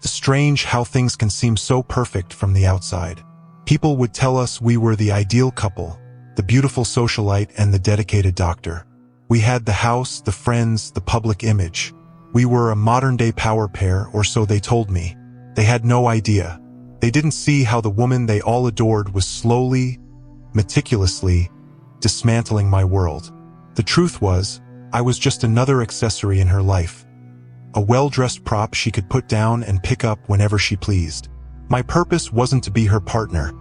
Strange how things can seem so perfect from the outside. People would tell us we were the ideal couple, the beautiful socialite and the dedicated doctor. We had the house, the friends, the public image. We were a modern-day power pair, or so they told me. They had no idea. They didn't see how the woman they all adored was slowly, meticulously, dismantling my world. The truth was, I was just another accessory in her life. A well-dressed prop she could put down and pick up whenever she pleased. My purpose wasn't to be her partner.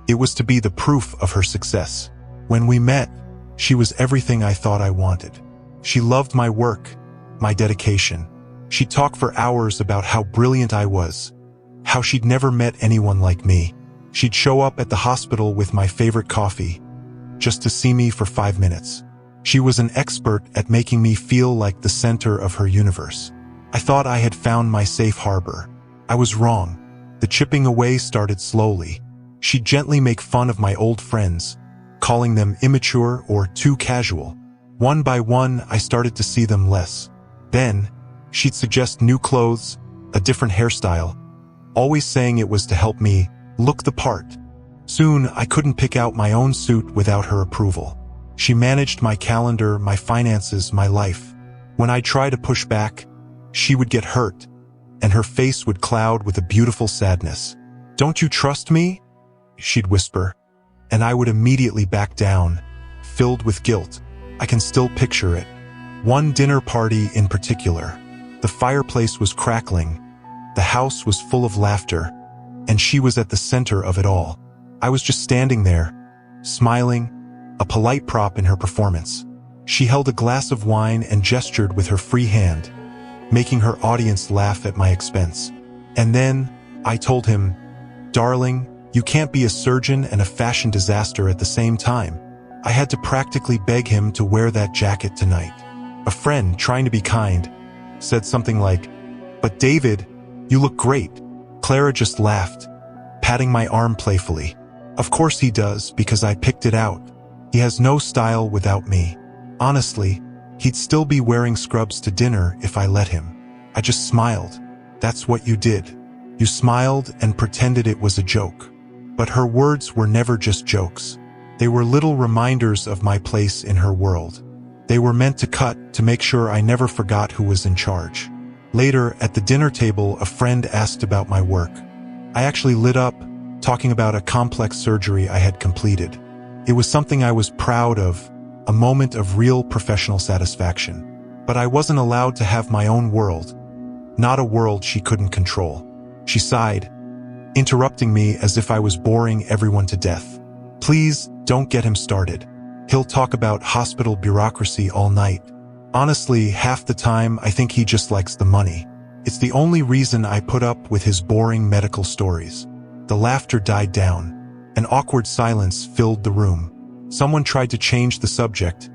It was to be the proof of her success. When we met, she was everything I thought I wanted. She loved my work, my dedication. She'd talk for hours about how brilliant I was, how she'd never met anyone like me. She'd show up at the hospital with my favorite coffee, just to see me for 5 minutes. She was an expert at making me feel like the center of her universe. I thought I had found my safe harbor. I was wrong. The chipping away started slowly. She'd gently make fun of my old friends, calling them immature or too casual. One by one, I started to see them less. Then, she'd suggest new clothes, a different hairstyle, always saying it was to help me look the part. Soon, I couldn't pick out my own suit without her approval. She managed my calendar, my finances, my life. When I tried to push back, she would get hurt, and her face would cloud with a beautiful sadness. "Don't you trust me?" she'd whisper, and I would immediately back down, filled with guilt. I can still picture it. One dinner party in particular. The fireplace was crackling, the house was full of laughter, and she was at the center of it all. I was just standing there, smiling, a polite prop in her performance. She held a glass of wine and gestured with her free hand, making her audience laugh at my expense. And then, I told him, "Darling, you can't be a surgeon and a fashion disaster at the same time." I had to practically beg him to wear that jacket tonight. A friend, trying to be kind, said something like, "But David, you look great." Clara just laughed, patting my arm playfully. "Of course he does, because I picked it out. He has no style without me. Honestly, he'd still be wearing scrubs to dinner if I let him." I just smiled. "That's what you did. You smiled and pretended it was a joke." But her words were never just jokes. They were little reminders of my place in her world. They were meant to cut to make sure I never forgot who was in charge. Later, at the dinner table, a friend asked about my work. I actually lit up, talking about a complex surgery I had completed. It was something I was proud of, a moment of real professional satisfaction. But I wasn't allowed to have my own world, not a world she couldn't control. She sighed, interrupting me as if I was boring everyone to death. "Please, don't get him started. He'll talk about hospital bureaucracy all night. Honestly, half the time I think he just likes the money. It's the only reason I put up with his boring medical stories." The laughter died down. An awkward silence filled the room. Someone tried to change the subject,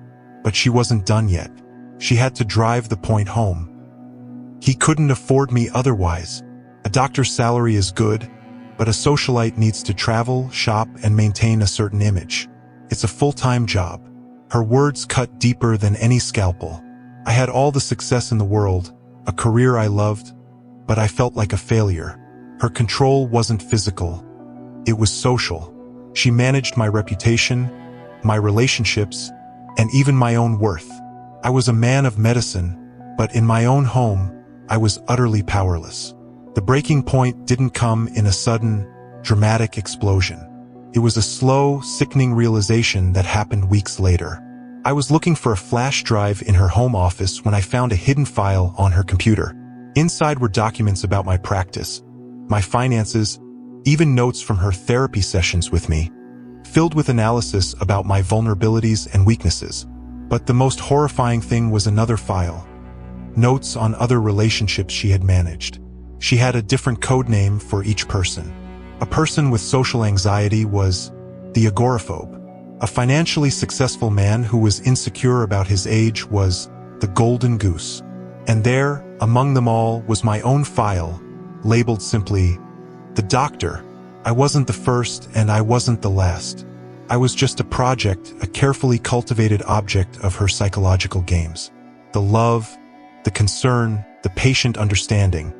but she wasn't done yet. She had to drive the point home. "He couldn't afford me otherwise. A doctor's salary is good, but a socialite needs to travel, shop, and maintain a certain image. It's a full-time job." Her words cut deeper than any scalpel. I had all the success in the world, a career I loved, but I felt like a failure. Her control wasn't physical. It was social. She managed my reputation, my relationships, and even my own worth. I was a man of medicine, but in my own home, I was utterly powerless. The breaking point didn't come in a sudden, dramatic explosion. It was a slow, sickening realization that happened weeks later. I was looking for a flash drive in her home office when I found a hidden file on her computer. Inside were documents about my practice, my finances, even notes from her therapy sessions with me, filled with analysis about my vulnerabilities and weaknesses. But the most horrifying thing was another file. Notes on other relationships she had managed. She had a different code name for each person. A person with social anxiety was the agoraphobe. A financially successful man who was insecure about his age was the golden goose. And there, among them all, was my own file, labeled simply, the doctor. I wasn't the first and I wasn't the last. I was just a project, a carefully cultivated object of her psychological games. The love, the concern, the patient understanding.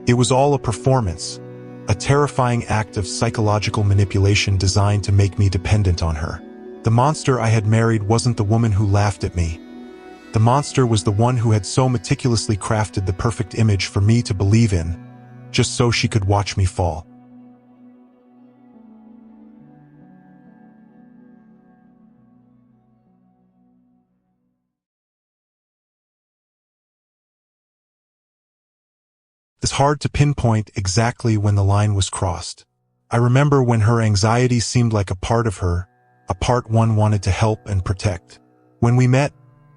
It was all a performance, a terrifying act of psychological manipulation designed to make me dependent on her. The monster I had married wasn't the woman who laughed at me. The monster was the one who had so meticulously crafted the perfect image for me to believe in, just so she could watch me fall. It's hard to pinpoint exactly when the line was crossed. I remember when her anxiety seemed like a part of her, a part one wanted to help and protect. When we met,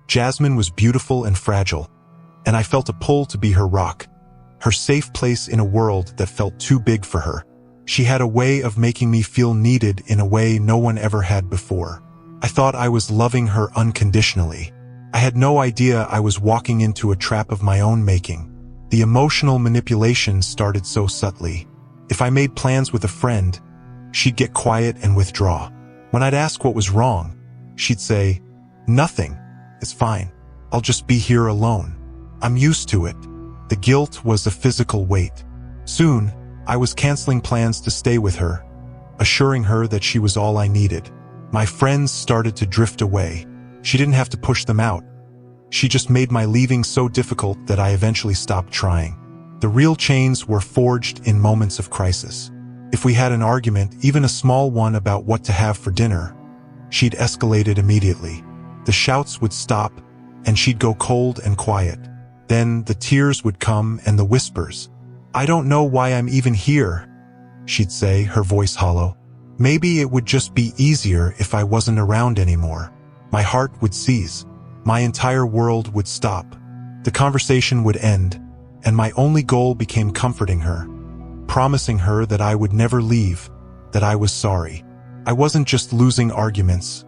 Jasmine was beautiful and fragile, and I felt a pull to be her rock, her safe place in a world that felt too big for her. She had a way of making me feel needed in a way no one ever had before. I thought I was loving her unconditionally. I had no idea I was walking into a trap of my own making. The emotional manipulation started so subtly. If I made plans with a friend, she'd get quiet and withdraw. When I'd ask what was wrong, she'd say, "Nothing. It's fine. I'll just be here alone." I'm used to it. The guilt was a physical weight. Soon, I was canceling plans to stay with her, assuring her that she was all I needed. My friends started to drift away. She didn't have to push them out. She just made my leaving so difficult that I eventually stopped trying. The real chains were forged in moments of crisis. If we had an argument, even a small one about what to have for dinner, she'd escalate it immediately. The shouts would stop, and she'd go cold and quiet. Then the tears would come and the whispers. "I don't know why I'm even here," she'd say, her voice hollow. "Maybe it would just be easier if I wasn't around anymore." My heart would seize. My entire world would stop. The conversation would end, and my only goal became comforting her, promising her that I would never leave, that I was sorry. I wasn't just losing arguments.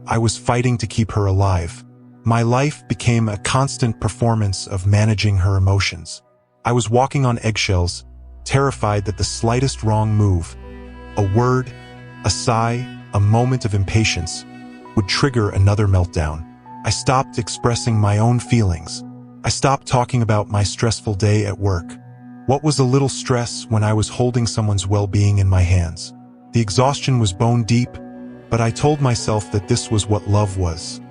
I was fighting to keep her alive. My life became a constant performance of managing her emotions. I was walking on eggshells, terrified that the slightest wrong move, a word, a sigh, a moment of impatience, would trigger another meltdown. I stopped expressing my own feelings. I stopped talking about my stressful day at work. What was a little stress when I was holding someone's well-being in my hands? The exhaustion was bone deep, but I told myself that this was what love was,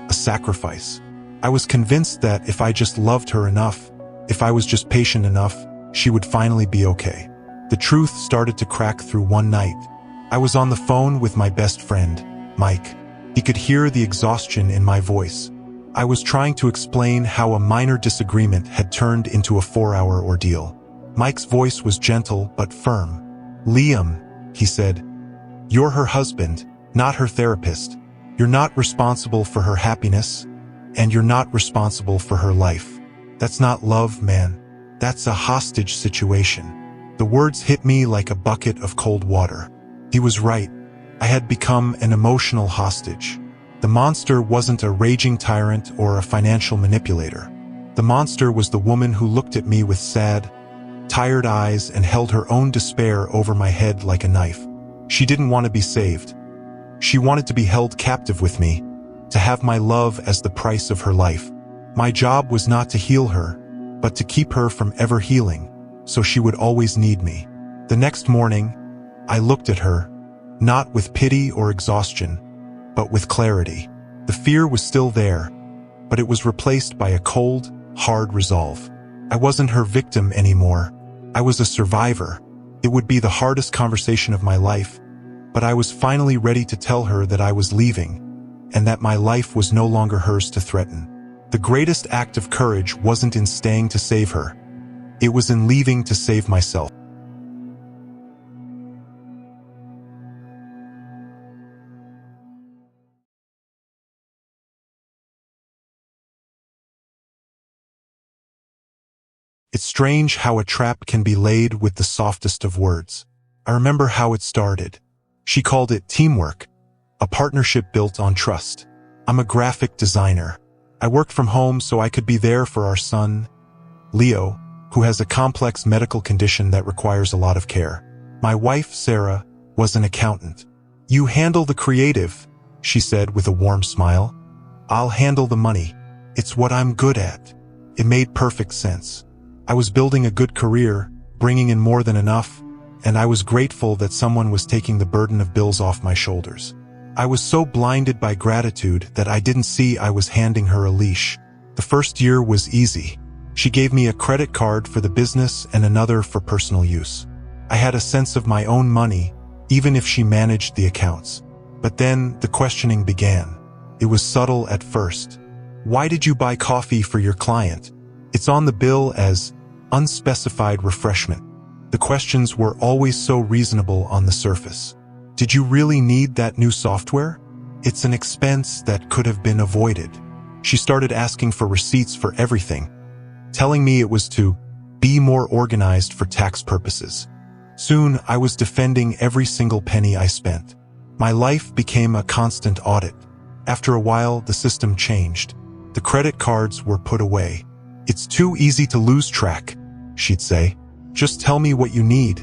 a sacrifice. I was convinced that if I just loved her enough, if I was just patient enough, she would finally be okay. The truth started to crack through one night. I was on the phone with my best friend, Mike. He could hear the exhaustion in my voice. I was trying to explain how a minor disagreement had turned into a 4-hour ordeal. Mike's voice was gentle but firm. "Liam," he said, "you're her husband, not her therapist. You're not responsible for her happiness, and you're not responsible for her life. That's not love, man. That's a hostage situation." The words hit me like a bucket of cold water. He was right. I had become an emotional hostage. The monster wasn't a raging tyrant or a financial manipulator. The monster was the woman who looked at me with sad, tired eyes and held her own despair over my head like a knife. She didn't want to be saved. She wanted to be held captive with me, to have my love as the price of her life. My job was not to heal her, but to keep her from ever healing, so she would always need me. The next morning, I looked at her, not with pity or exhaustion, but with clarity. The fear was still there, but it was replaced by a cold, hard resolve. I wasn't her victim anymore. I was a survivor. It would be the hardest conversation of my life, but I was finally ready to tell her that I was leaving, and that my life was no longer hers to threaten. The greatest act of courage wasn't in staying to save her. It was in leaving to save myself. It's strange how a trap can be laid with the softest of words. I remember how it started. She called it teamwork, a partnership built on trust. I'm a graphic designer. I worked from home so I could be there for our son, Leo, who has a complex medical condition that requires a lot of care. My wife, Sarah, was an accountant. "You handle the creative," she said with a warm smile. "I'll handle the money. It's what I'm good at." It made perfect sense. I was building a good career, bringing in more than enough, and I was grateful that someone was taking the burden of bills off my shoulders. I was so blinded by gratitude that I didn't see I was handing her a leash. The first year was easy. She gave me a credit card for the business and another for personal use. I had a sense of my own money, even if she managed the accounts. But then the questioning began. It was subtle at first. Why did you buy coffee for your client? It's on the bill as unspecified refreshment. The questions were always so reasonable on the surface. Did you really need that new software? It's an expense that could have been avoided. She started asking for receipts for everything, telling me it was to be more organized for tax purposes. Soon, I was defending every single penny I spent. My life became a constant audit. After a while, the system changed. The credit cards were put away. It's too easy to lose track, she'd say. Just tell me what you need,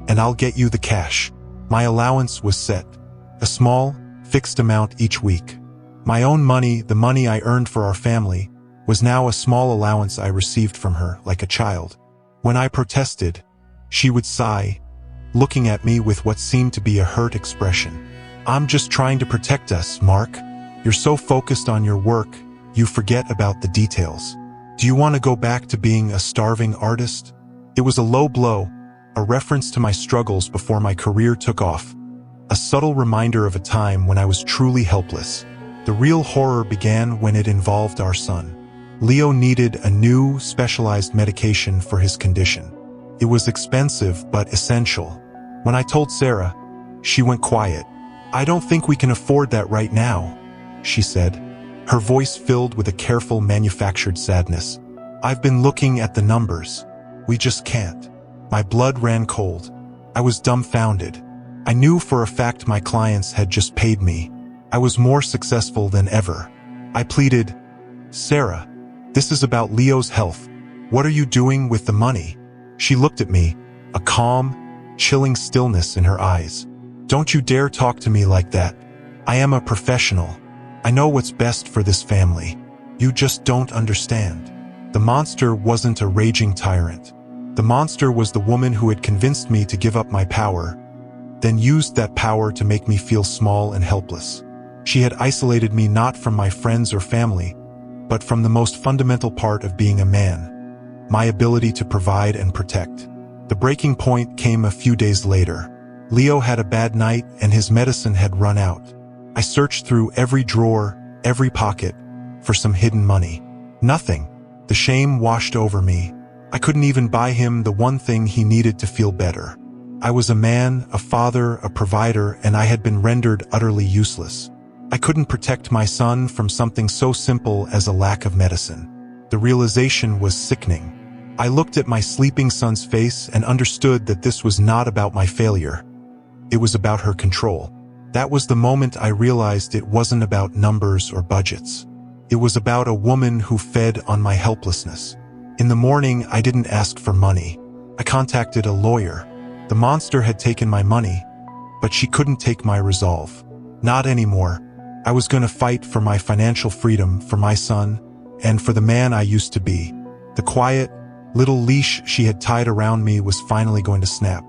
and I'll get you the cash. My allowance was set, a small, fixed amount each week. My own money, the money I earned for our family, was now a small allowance I received from her like a child. When I protested, she would sigh, looking at me with what seemed to be a hurt expression. I'm just trying to protect us, Mark. You're so focused on your work, you forget about the details. Do you want to go back to being a starving artist? It was a low blow, a reference to my struggles before my career took off, a subtle reminder of a time when I was truly helpless. The real horror began when it involved our son. Leo needed a new, specialized medication for his condition. It was expensive but essential. When I told Sarah, she went quiet. I don't think we can afford that right now, she said, her voice filled with a careful manufactured sadness. I've been looking at the numbers. We just can't. My blood ran cold. I was dumbfounded. I knew for a fact my clients had just paid me. I was more successful than ever. I pleaded, Sarah, this is about Leo's health. What are you doing with the money? She looked at me, a calm, chilling stillness in her eyes. Don't you dare talk to me like that. I am a professional. I know what's best for this family. You just don't understand. The monster wasn't a raging tyrant. The monster was the woman who had convinced me to give up my power, then used that power to make me feel small and helpless. She had isolated me not from my friends or family, but from the most fundamental part of being a man, my ability to provide and protect. The breaking point came a few days later. Leo had a bad night and his medicine had run out. I searched through every drawer, every pocket, for some hidden money. Nothing. The shame washed over me. I couldn't even buy him the one thing he needed to feel better. I was a man, a father, a provider, and I had been rendered utterly useless. I couldn't protect my son from something so simple as a lack of medicine. The realization was sickening. I looked at my sleeping son's face and understood that this was not about my failure. It was about her control. That was the moment I realized it wasn't about numbers or budgets. It was about a woman who fed on my helplessness. In the morning, I didn't ask for money. I contacted a lawyer. The monster had taken my money, but she couldn't take my resolve. Not anymore. I was going to fight for my financial freedom, for my son, and for the man I used to be. The quiet, little leash she had tied around me was finally going to snap.